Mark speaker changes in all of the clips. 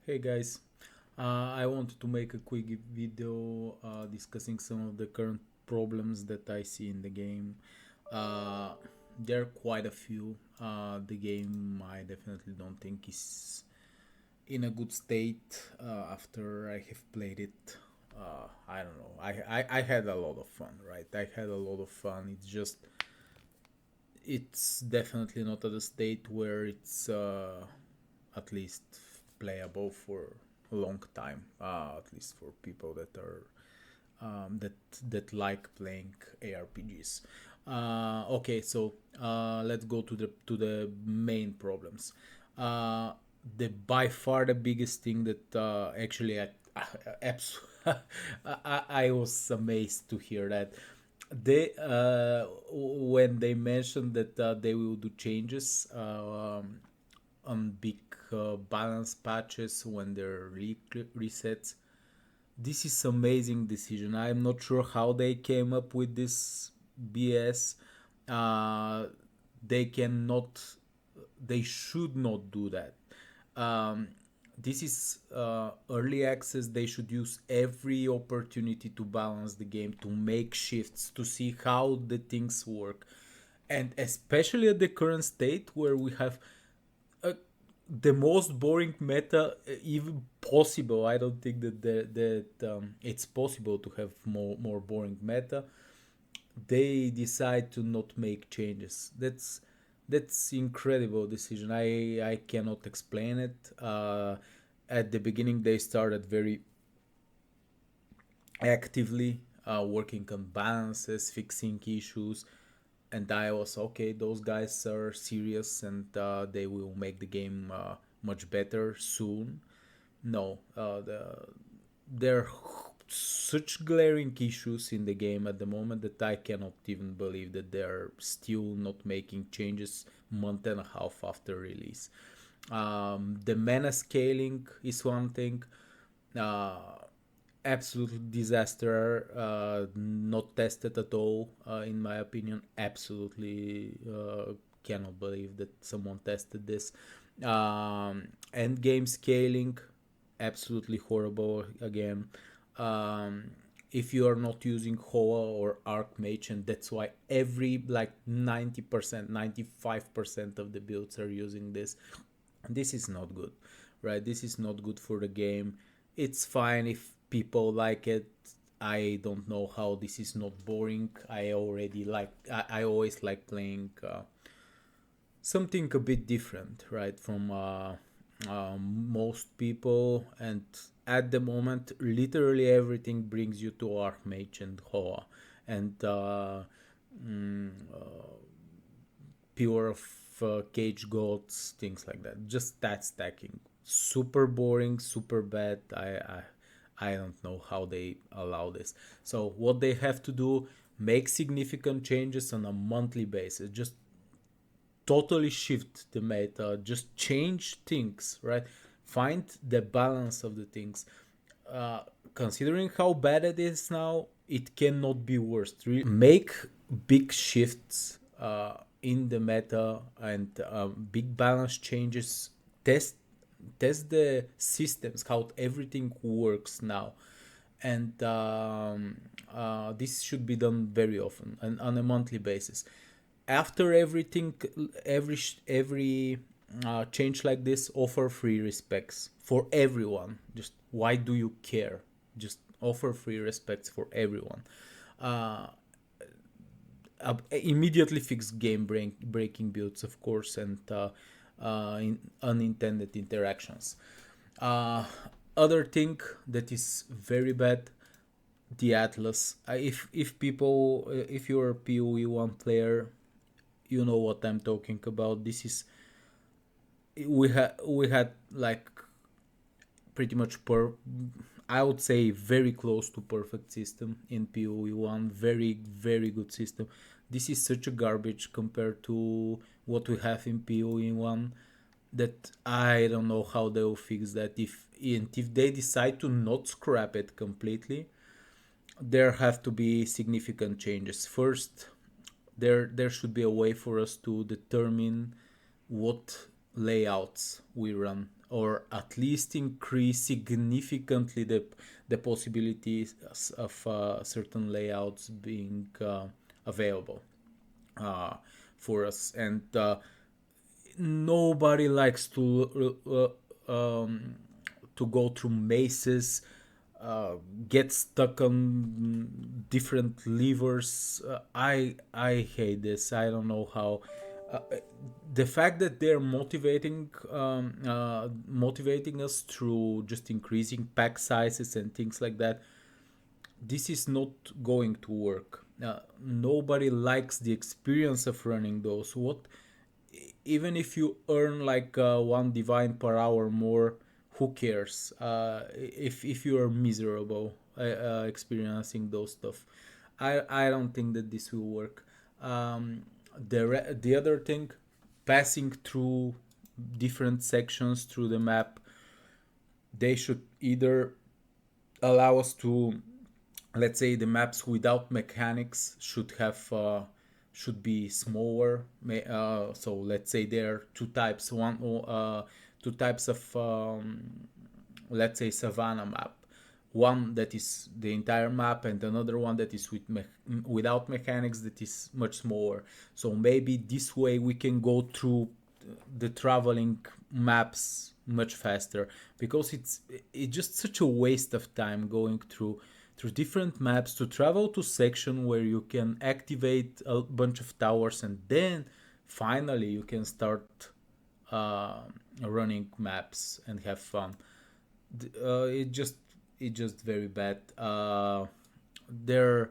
Speaker 1: Hey guys, I wanted to make a quick video discussing some of the current problems that I see in the game. Uh, there are quite a few. The game I definitely don't think is in a good state after I have played it. I don't know. I had a lot of fun, right? I had a lot of fun. It's definitely not at a state where it's at least playable for a long time. At least for people that are that like playing ARPGs. Okay, so let's go to the main problems. Uh, the by far the biggest thing that actually I was amazed to hear that they when they mentioned that they will do changes on big balance patches when there are resets. This is amazing decision. I'm not sure how they came up with this BS. uh, they cannot, they should not do that. um, this is early access. They should use every opportunity to balance the game, to make shifts, to see how the things work, and especially at the current state where we have uh, the most boring meta even possible. I don't think that it's possible to have more boring meta. They decide to not make changes. That's incredible decision. I cannot explain it. At the beginning, they started very actively working on balances, fixing issues, and I was okay. Those guys are serious, and they will make the game much better soon. No, there are such glaring issues in the game at the moment that I cannot even believe that they are still not making changes month and a half after release. The mana scaling is one thing. Uh, Absolute disaster, not tested at all, in my opinion. Absolutely cannot believe that someone tested this. End game scaling, absolutely horrible again. um, if you are not using Hoa or Archmage, and that's why every like 90%, 95% of the builds are using this is not good, right? This is not good for the game. It's fine if people like it. I don't know how this is not boring. I always like playing something a bit different, right, from most people. And at the moment, literally everything brings you to Archmage and Hoa, and mm, uh, pure of cage goats, things like that. Just stat stacking, super boring, super bad. I don't know how they allow this. So what they have to do, make significant changes on a monthly basis. Just totally shift the meta, just change things, right? Find the balance of the things. uh, Considering how bad it is now, it cannot be worse. Make big shifts in the meta, and big balance changes. Test test the systems, how everything works now. And this should be done very often and on a monthly basis. After everything, every change like this, offer free respects for everyone. Just why do you care? Just offer free respects for everyone. uh, Immediately fix breaking builds, of course, and unintended interactions. uh, Other thing that is very bad, the Atlas. If people, if you're a PoE1 player, you know what I'm talking about. This is, we had like pretty much I would say very close to perfect system in PoE1. Very good system. This is such a garbage compared to what we have in PoE1, that I don't know how they'll fix that. If they decide to not scrap it completely, there have to be significant changes. First, there should be a way for us to determine what layouts we run or at least increase significantly the possibilities of certain layouts being available for us. And nobody likes to go through mazes, get stuck on different levers. I hate this. I don't know how. Uh, the fact that they're motivating us through just increasing pack sizes and things like that, this is not going to work. Nobody likes the experience of running those. What, even if you earn like one divine per hour more, who cares? If you are miserable experiencing those stuff, I don't think that this will work. The other thing, passing through different sections through the map, they should either allow us to, let's say, the maps without mechanics should be smaller. So let's say there are two types of let's say savanna map, one that is the entire map and another one that is without mechanics, that is much smaller. So maybe this way we can go through the traveling maps much faster, because it's just such a waste of time going through different maps to travel to section where you can activate a bunch of towers, and then finally you can start running maps and have fun. It just very bad. There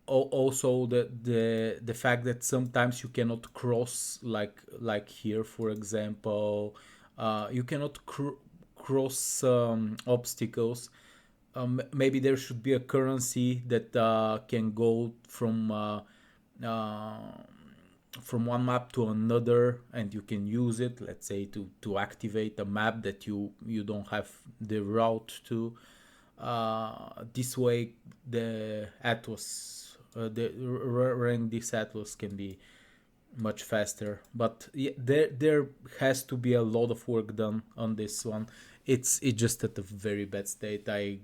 Speaker 1: also the fact that sometimes you cannot cross, like here for example, you cannot cross obstacles. Maybe there should be a currency that can go uh, from one map to another, and you can use it, let's say, to activate a map that you don't have the route to. This way the atlas the running this atlas can be much faster. But yeah, there has to be a lot of work done on this one. It's just at a very bad state. I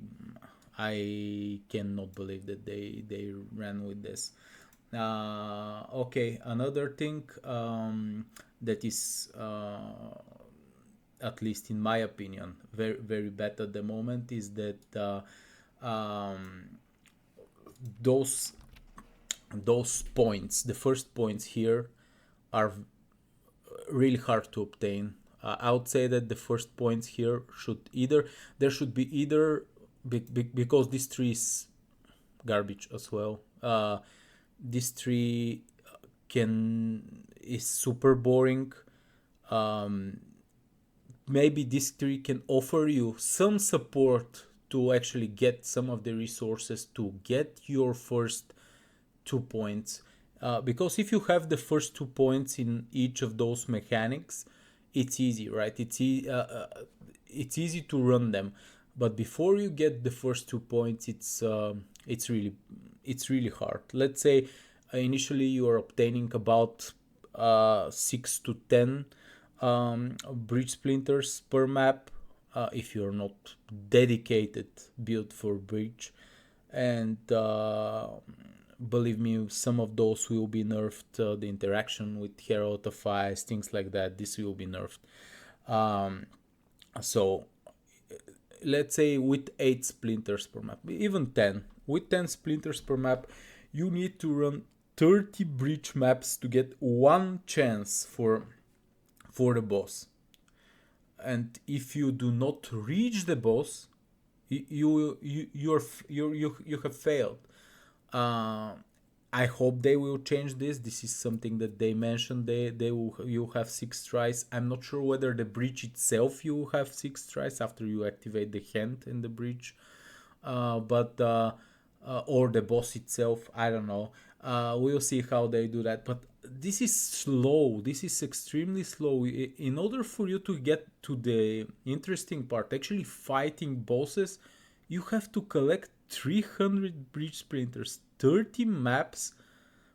Speaker 1: cannot believe that they ran with this. Okay, another thing that is at least in my opinion very very bad at the moment is that those those points, the first points here, are really hard to obtain. I would say that the first points here should be either because this tree is garbage as well. This tree is super boring. Um, Maybe this tree can offer you some support to actually get some of the resources to get your first 2 points. Because if you have the first 2 points in each of those mechanics, it's easy, right? It's easy to run them. But before you get the first 2 points, it's really hard. Let's say initially you are obtaining about 6 to 10 bridge splinters per map, if you're not dedicated build for bridge. And believe me, some of those will be nerfed. The interaction with Herald of Ice, things like that, this will be nerfed. So let's say with 8 splinters per map, even 10, with 10 splinters per map, you need to run 30 bridge maps to get one chance for the boss. And if you do not reach the boss, you have failed. I hope they will change this. This is something that they mentioned. You have 6 tries. I'm not sure whether the bridge itself you have 6 tries after you activate the hand in the bridge, but or the boss itself. I don't know. We'll see how they do that. But this is slow. This is extremely slow. In order for you to get to the interesting part, actually fighting bosses, you have to collect 300 bridge sprinters, 30 maps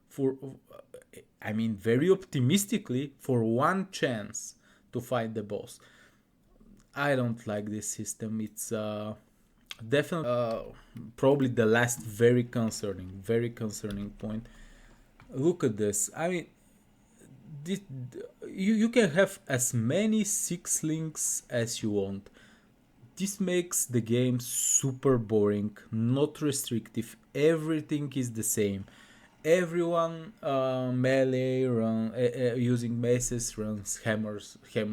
Speaker 1: for, I mean, very optimistically, for one chance to fight the boss. I don't like this system. It's definitely probably the last very concerning point. Look at this. I mean, this, you can have as many six links as you want. This makes the game super boring, not restrictive. Everything is the same. Everyone melee run using maces runs hammer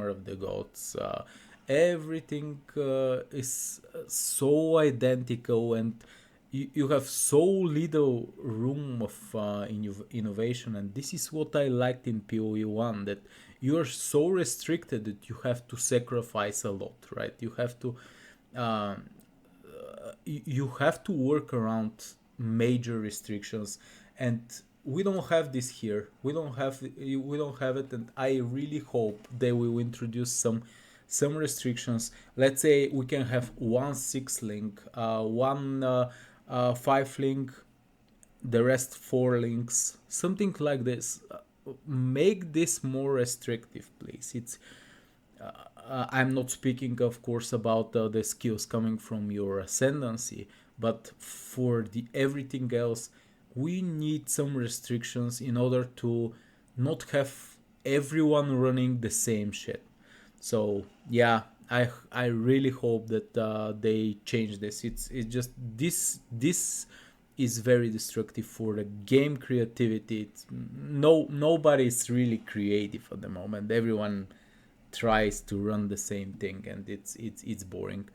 Speaker 1: of the gods. Everything is so identical, and you have so little room of innovation. And this is what I liked in PoE 1, that you are so restricted that you have to sacrifice a lot, right? Um, you have to work around major restrictions, and we don't have this here. We don't have it, and I really hope they will introduce some restrictions. Let's say we can have one six link, one five link, the rest four links, something like this. Make this more restrictive, please. I'm not speaking, of course, about the skills coming from your ascendancy, but for the everything else, we need some restrictions in order to not have everyone running the same shit. So yeah, I really hope that they change this. It's just this is very destructive for the game creativity. Nobody is really creative at the moment. Everyone tries to run the same thing, and it's boring.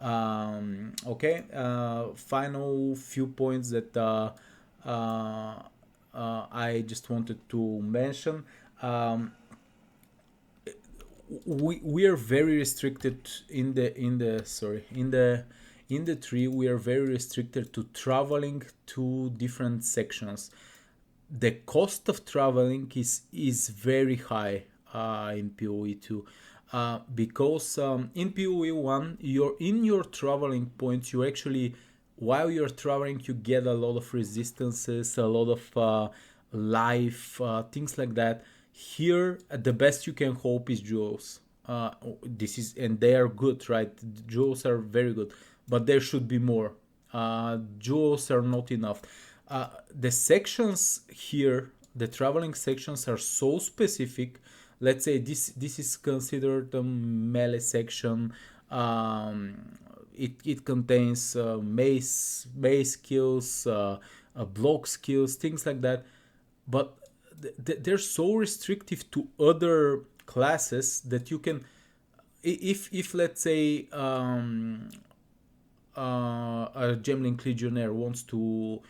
Speaker 1: Okay, final few points that I just wanted to mention. Um, we are very restricted in the tree. We are very restricted to traveling to different sections. The cost of traveling is very high in PoE 2, because in PoE 1 you're in your traveling points. You actually, while you're traveling, you get a lot of resistances, a lot of life, things like that. Here, the best you can hope is jewels. This is, and they are good, right? Jewels are very good, but there should be more. Jewels are not enough. The sections here, the traveling sections, are so specific. Let's say this is considered a melee section. It contains mace skills, block skills, things like that. But they're so restrictive to other classes that you can, if let's say a Gemlink Legionnaire wants to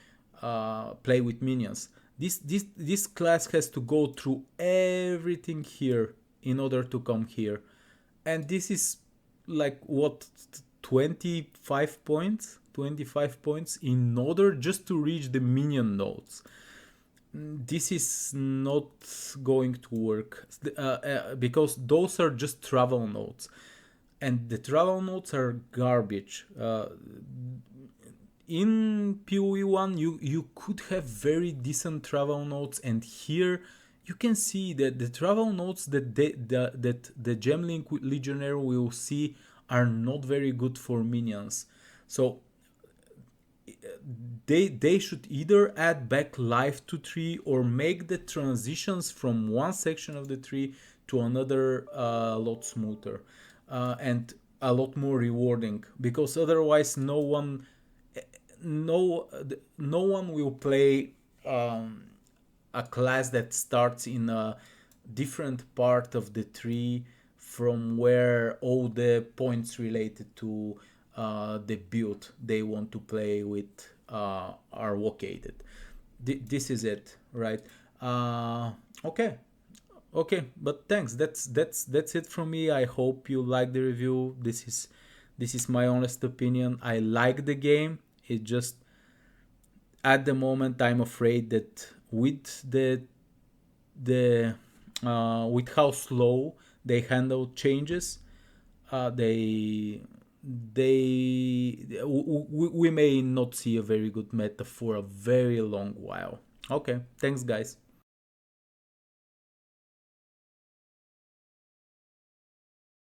Speaker 1: play with minions, this class has to go through everything here in order to come here, and this is like what, 25 points in order just to reach the minion nodes. This is not going to work, because those are just travel nodes, and the travel nodes are garbage. In PoE 1 you could have very decent travel nodes, and here you can see that the travel nodes that the Gemlink Legionnaire will see are not very good for minions. So they should either add back life to tree, or make the transitions from one section of the tree to another a lot smoother, and a lot more rewarding, because otherwise no no one will play a class that starts in a different part of the tree from where all the points related to the build they want to play with are located. This is it, right? Okay, okay, but thanks. That's it from me. I hope you like the review. This is my honest opinion. I like the game. It just, at the moment, I'm afraid that with the with how slow they handle changes, we may not see a very good meta for a very long while. Okay, thanks guys.